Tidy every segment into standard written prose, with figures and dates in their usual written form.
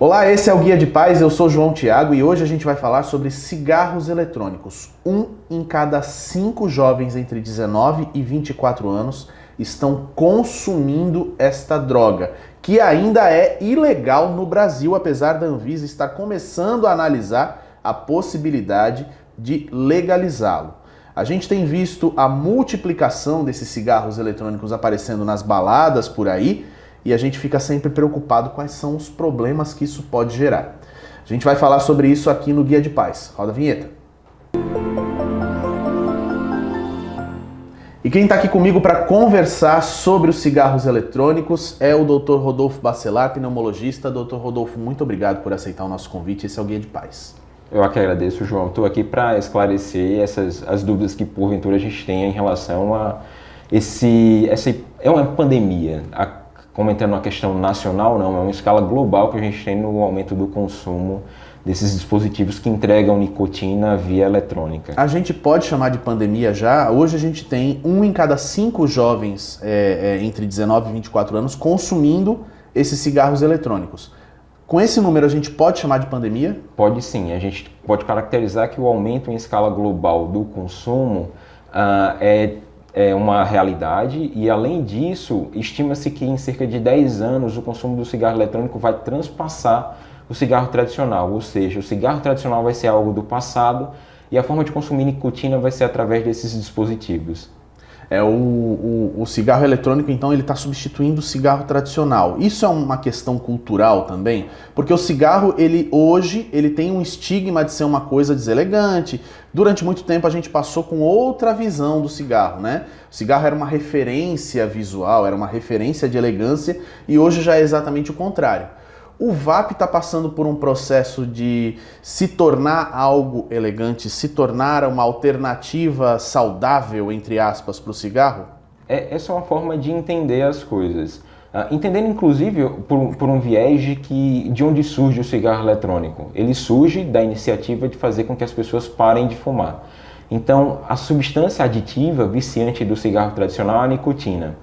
Olá, esse é o Guia de Paz, eu sou João Thiago e hoje a gente vai falar sobre cigarros eletrônicos. 1 em cada 5 jovens entre 19 e 24 anos estão consumindo esta droga, que ainda é ilegal no Brasil, apesar da Anvisa estar começando a analisar a possibilidade de legalizá-lo. A gente tem visto a multiplicação desses cigarros eletrônicos aparecendo nas baladas por aí, e a gente fica sempre preocupado quais são os problemas que isso pode gerar. A gente vai falar sobre isso aqui no Guia de Paz. Roda a vinheta. E quem está aqui comigo para conversar sobre os cigarros eletrônicos é o Dr. Rodolfo Bacelar, pneumologista. Dr. Rodolfo, muito obrigado por aceitar o nosso convite. Esse é o Guia de Paz. Eu aqui agradeço, João. Estou aqui para esclarecer as dúvidas que porventura a gente tem em relação a é uma pandemia. Comentando uma questão nacional, não, é uma escala global que a gente tem no aumento do consumo desses dispositivos que entregam nicotina via eletrônica. A gente pode chamar de pandemia já? Hoje a gente tem 1 em cada 5 jovens entre 19 e 24 anos consumindo esses cigarros eletrônicos. Com esse número a gente pode chamar de pandemia? Pode sim, a gente pode caracterizar que o aumento em escala global do consumo é uma realidade e, além disso, estima-se que em cerca de 10 anos o consumo do cigarro eletrônico vai transpassar o cigarro tradicional, ou seja, o cigarro tradicional vai ser algo do passado e a forma de consumir nicotina vai ser através desses dispositivos. O cigarro eletrônico, então, ele está substituindo o cigarro tradicional. Isso é uma questão cultural também? Porque o cigarro, hoje, ele tem um estigma de ser uma coisa deselegante. Durante muito tempo a gente passou com outra visão do cigarro, né? O cigarro era uma referência visual, era uma referência de elegância e hoje já é exatamente o contrário. O vape está passando por um processo de se tornar algo elegante, se tornar uma alternativa saudável, entre aspas, para o cigarro? Essa é uma forma de entender as coisas. Entendendo, inclusive, por um viés de onde surge o cigarro eletrônico. Ele surge da iniciativa de fazer com que as pessoas parem de fumar. Então, a substância aditiva viciante do cigarro tradicional é a nicotina.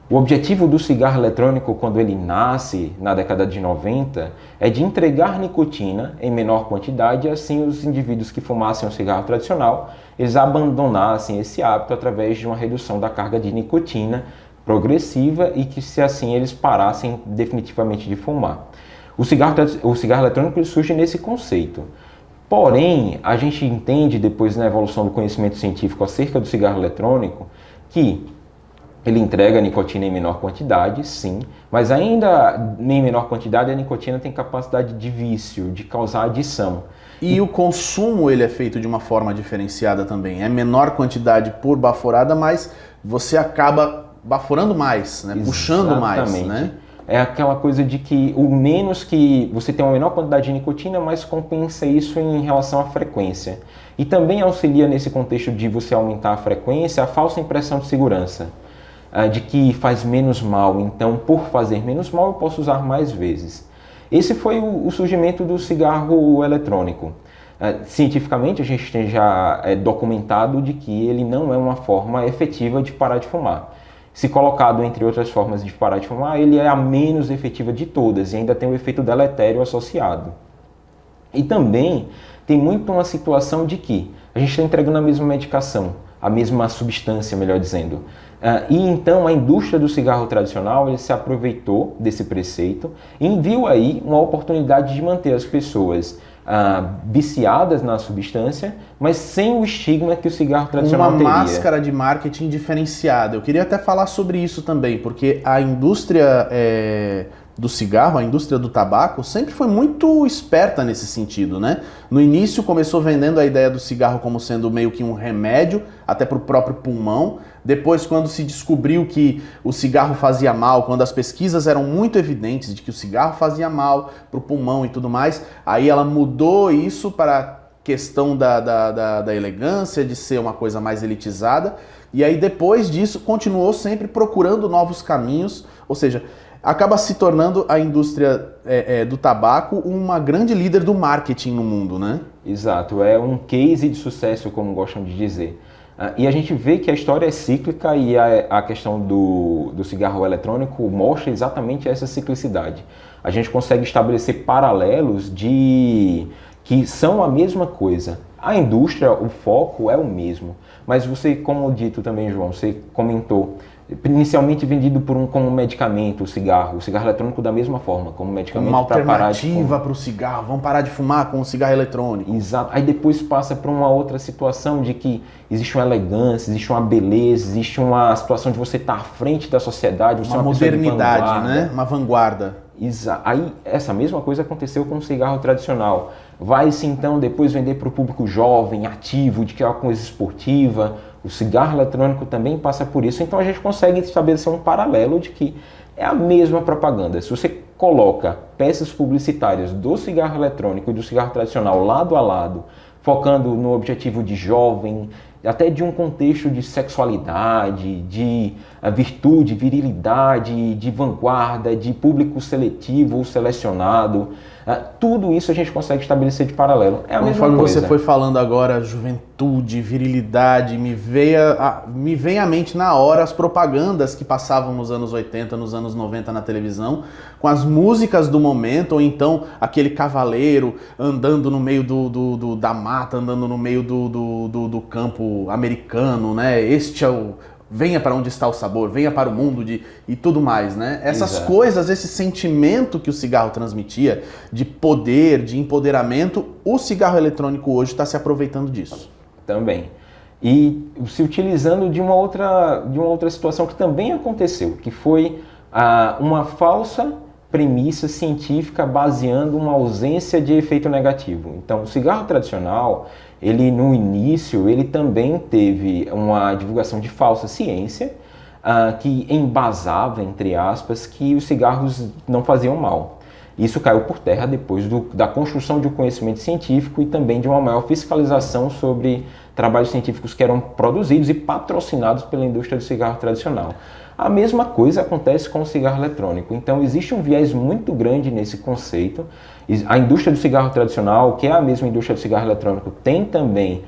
O objetivo do cigarro eletrônico, quando ele nasce na década de 90, é de entregar nicotina em menor quantidade, assim os indivíduos que fumassem o cigarro tradicional, eles abandonassem esse hábito através de uma redução da carga de nicotina progressiva e que, se assim, eles parassem definitivamente de fumar. O cigarro eletrônico ele surge nesse conceito. Porém, a gente entende, depois na evolução do conhecimento científico acerca do cigarro eletrônico, que ele entrega a nicotina em menor quantidade, sim, mas ainda em menor quantidade a nicotina tem capacidade de vício, de causar adição. E o consumo ele é feito de uma forma diferenciada também. É menor quantidade por baforada, mas você acaba baforando mais, né? Puxando mais, né? É aquela coisa de que o menos que você tem uma menor quantidade de nicotina, mas compensa isso em relação à frequência. E também auxilia nesse contexto de você aumentar a frequência a falsa impressão de segurança. De que faz menos mal, então por fazer menos mal eu posso usar mais vezes. Esse foi o surgimento do cigarro eletrônico. Cientificamente a gente tem já documentado de que ele não é uma forma efetiva de parar de fumar. Se colocado entre outras formas de parar de fumar, ele é a menos efetiva de todas e ainda tem o efeito deletério associado. E também tem muito uma situação de que a gente está entregando a mesma medicação, a mesma substância, melhor dizendo. E então a indústria do cigarro tradicional ele se aproveitou desse preceito e viu aí uma oportunidade de manter as pessoas viciadas na substância, mas sem o estigma que o cigarro tradicional teria. Uma máscara de marketing diferenciada. Eu queria até falar sobre isso também, porque a indústria do cigarro, a indústria do tabaco, sempre foi muito esperta nesse sentido, né? No início começou vendendo a ideia do cigarro como sendo meio que um remédio, até para o próprio pulmão. Depois, quando se descobriu que o cigarro fazia mal, quando as pesquisas eram muito evidentes de que o cigarro fazia mal para o pulmão e tudo mais, aí ela mudou isso para a questão da elegância, de ser uma coisa mais elitizada. E aí depois disso continuou sempre procurando novos caminhos, ou seja, acaba se tornando a indústria do tabaco uma grande líder do marketing no mundo, né? Exato, é um case de sucesso, como gostam de dizer. E a gente vê que a história é cíclica e a questão do cigarro eletrônico mostra exatamente essa ciclicidade. a gente consegue estabelecer paralelos que são a mesma coisa. A indústria, o foco é o mesmo, mas você, como dito também, João, você comentou, inicialmente vendido como medicamento, o cigarro eletrônico da mesma forma, como medicamento para parar de fumar. Uma alternativa para o cigarro, vamos parar de fumar com o cigarro eletrônico. Exato. Aí depois passa para uma outra situação de que existe uma elegância, existe uma beleza, existe uma situação de você estar à frente da sociedade, você uma modernidade, né? Uma vanguarda. Aí essa mesma coisa aconteceu com o cigarro tradicional. Vai-se então depois vender para o público jovem, ativo, de que é uma coisa esportiva. O cigarro eletrônico também passa por isso. Então a gente consegue estabelecer um paralelo de que é a mesma propaganda. Se você coloca peças publicitárias do cigarro eletrônico e do cigarro tradicional lado a lado, focando no objetivo de jovem, até de um contexto de sexualidade, de virtude, virilidade, de vanguarda, de público seletivo ou selecionado, tudo isso a gente consegue estabelecer de paralelo. É a mesma coisa. Você foi falando agora, juventude, virilidade, me vem à mente na hora as propagandas que passavam nos anos 80, nos anos 90 na televisão, com as músicas do momento, ou então aquele cavaleiro andando no meio da mata, andando no meio do campo americano, né? Este é o... Venha para onde está o sabor, venha para o mundo e tudo mais, né? Essas Exato. coisas, esse sentimento que o cigarro transmitia, de poder, de empoderamento, o cigarro eletrônico hoje está se aproveitando disso. Também. E se utilizando de uma outra situação que também aconteceu, que foi uma falsa premissa científica baseando uma ausência de efeito negativo. Então, o cigarro tradicional, ele no início, ele também teve uma divulgação de falsa ciência que embasava, entre aspas, que os cigarros não faziam mal. Isso caiu por terra depois da construção de um conhecimento científico e também de uma maior fiscalização sobre trabalhos científicos que eram produzidos e patrocinados pela indústria do cigarro tradicional. A mesma coisa acontece com o cigarro eletrônico. Então existe um viés muito grande nesse conceito. A indústria do cigarro tradicional, que é a mesma indústria do cigarro eletrônico, tem também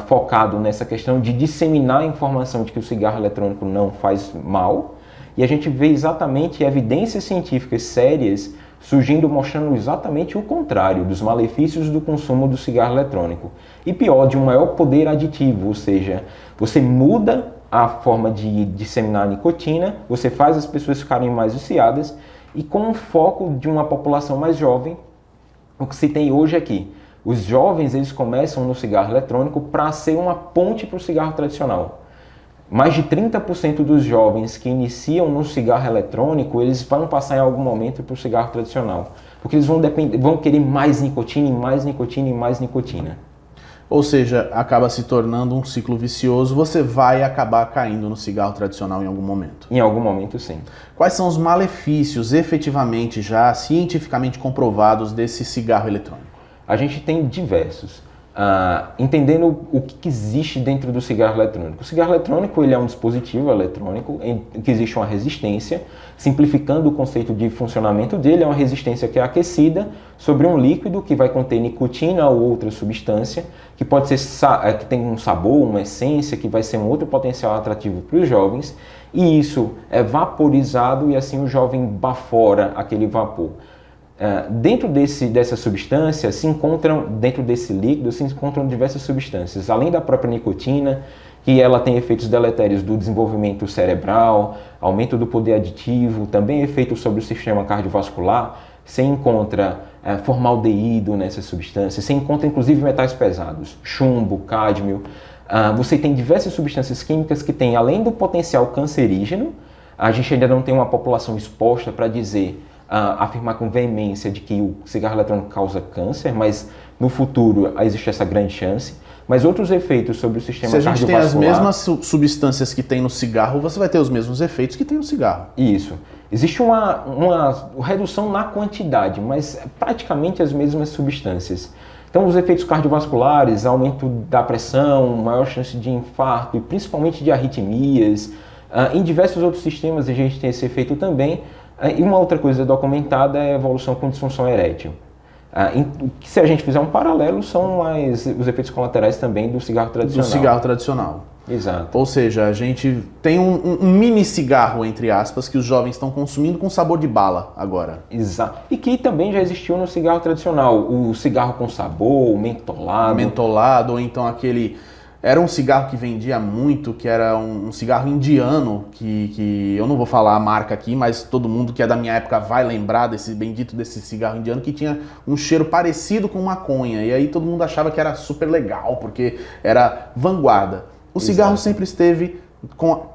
focado nessa questão de disseminar a informação de que o cigarro eletrônico não faz mal. E a gente vê exatamente evidências científicas sérias surgindo mostrando exatamente o contrário dos malefícios do consumo do cigarro eletrônico. E pior, de um maior poder aditivo, ou seja, você muda a forma de disseminar a nicotina, você faz as pessoas ficarem mais viciadas e com o foco de uma população mais jovem, o que se tem hoje aqui. Os jovens eles começam no cigarro eletrônico para ser uma ponte para o cigarro tradicional. Mais de 30% dos jovens que iniciam no cigarro eletrônico, eles vão passar em algum momento para o cigarro tradicional. Porque eles vão querer mais nicotina, e mais nicotina, e mais nicotina. Ou seja, acaba se tornando um ciclo vicioso, você vai acabar caindo no cigarro tradicional em algum momento. Em algum momento, sim. Quais são os malefícios efetivamente já cientificamente comprovados desse cigarro eletrônico? A gente tem diversos. Entendendo o que existe dentro do cigarro eletrônico. O cigarro eletrônico ele é um dispositivo eletrônico em que existe uma resistência. Simplificando o conceito de funcionamento dele, é uma resistência que é aquecida sobre um líquido que vai conter nicotina ou outra substância, que pode ser que tem um sabor, uma essência, que vai ser um outro potencial atrativo para os jovens. E isso é vaporizado e assim o jovem bafora aquele vapor. Dentro dessa substância dentro desse líquido se encontram diversas substâncias, além da própria nicotina, que ela tem efeitos deletérios do desenvolvimento cerebral, aumento do poder aditivo, também efeitos sobre o sistema cardiovascular. Se encontra formaldeído nessas substâncias, se encontra inclusive metais pesados, chumbo, cádmio. Você tem diversas substâncias químicas que têm, além do potencial cancerígeno, a gente ainda não tem uma população exposta para afirmar com veemência de que o cigarro eletrônico causa câncer, mas no futuro existe essa grande chance. Mas outros efeitos sobre o sistema cardiovascular... Se a gente tem as mesmas substâncias que tem no cigarro, você vai ter os mesmos efeitos que tem no cigarro. Isso. Existe uma redução na quantidade, mas praticamente as mesmas substâncias. Então, os efeitos cardiovasculares, aumento da pressão, maior chance de infarto e principalmente de arritmias. Em diversos outros sistemas a gente tem esse efeito também. E uma outra coisa documentada é a evolução com disfunção erétil. Se a gente fizer um paralelo, são os efeitos colaterais também do cigarro tradicional. Do cigarro tradicional. Exato. Ou seja, a gente tem um mini cigarro, entre aspas, que os jovens estão consumindo com sabor de bala agora. Exato. E que também já existiu no cigarro tradicional. O cigarro com sabor, o mentolado. Mentolado, ou então aquele... Era um cigarro que vendia muito, que era um cigarro indiano, que eu não vou falar a marca aqui, mas todo mundo que é da minha época vai lembrar desse bendito desse cigarro indiano, que tinha um cheiro parecido com maconha. E aí todo mundo achava que era super legal, porque era vanguarda. O cigarro sempre esteve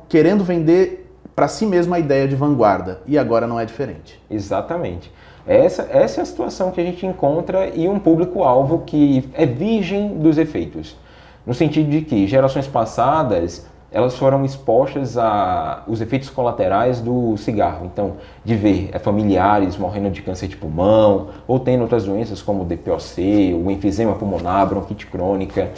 querendo vender para si mesmo a ideia de vanguarda, e agora não é diferente. Exatamente. Essa é a situação que a gente encontra e um público-alvo que é virgem dos efeitos. No sentido de que gerações passadas, elas foram expostas aos efeitos colaterais do cigarro. Então, de ver familiares morrendo de câncer de pulmão, ou tendo outras doenças como o DPOC, o enfisema pulmonar, bronquite crônica.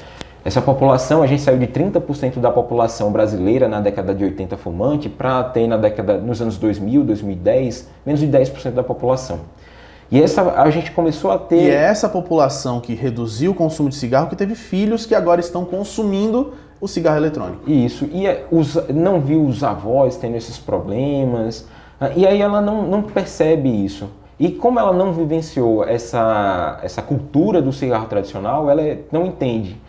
Essa população, a gente saiu de 30% da população brasileira na década de 80 fumante para ter nos anos 2000, 2010, menos de 10% da população. E a gente começou a ter... E é essa população que reduziu o consumo de cigarro que teve filhos que agora estão consumindo o cigarro eletrônico. Isso, e não viu os avós tendo esses problemas, e aí ela não percebe isso. E como ela não vivenciou essa cultura do cigarro tradicional, ela não entende.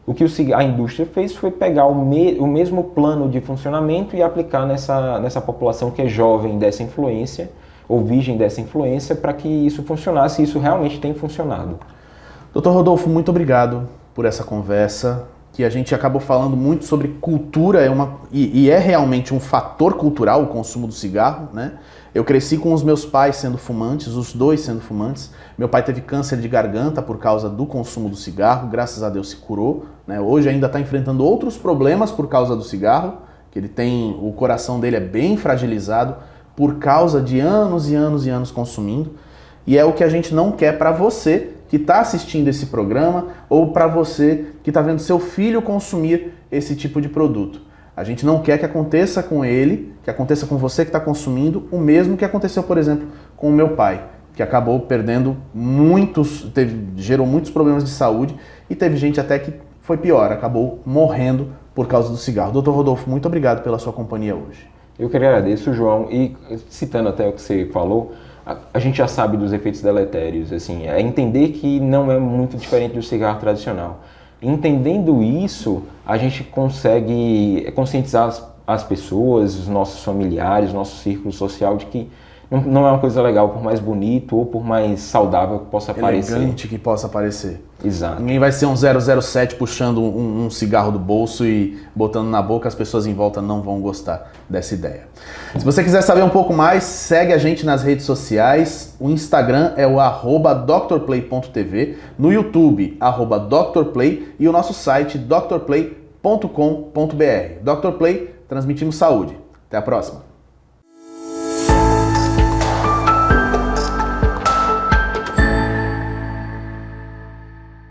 O que a indústria fez foi pegar o mesmo plano de funcionamento e aplicar nessa população que é jovem dessa influência, ou virgem dessa influência, para que isso funcionasse, e isso realmente tem funcionado. Dr. Rodolfo, muito obrigado por essa conversa, que a gente acabou falando muito sobre cultura, e é realmente um fator cultural o consumo do cigarro, né? Eu cresci com os meus pais sendo fumantes, os dois sendo fumantes. Meu pai teve câncer de garganta por causa do consumo do cigarro, graças a Deus se curou, né? Hoje ainda está enfrentando outros problemas por causa do cigarro, que o coração dele é bem fragilizado, por causa de anos e anos e anos consumindo, e é o que a gente não quer para você que está assistindo esse programa ou para você que está vendo seu filho consumir esse tipo de produto. A gente não quer que aconteça com ele, que aconteça com você que está consumindo, o mesmo que aconteceu, por exemplo, com o meu pai, que acabou perdendo gerou muitos problemas de saúde, e teve gente até que foi pior, acabou morrendo por causa do cigarro. Dr. Rodolfo, muito obrigado pela sua companhia hoje. Eu que agradeço, João, e citando até o que você falou, a gente já sabe dos efeitos deletérios, assim, é entender que não é muito diferente do cigarro tradicional. Entendendo isso, a gente consegue conscientizar as pessoas, os nossos familiares, nosso círculo social, de que não é uma coisa legal, por mais bonito ou por mais saudável que possa parecer. Elegante que possa parecer. Exato. Ninguém vai ser um 007 puxando um cigarro do bolso e botando na boca, as pessoas em volta não vão gostar dessa ideia. Se você quiser saber um pouco mais, segue a gente nas redes sociais. O Instagram é o @drplay.tv, no YouTube, @drplay, e o nosso site drplay.com.br. Dr. Play, transmitimos saúde. Até a próxima.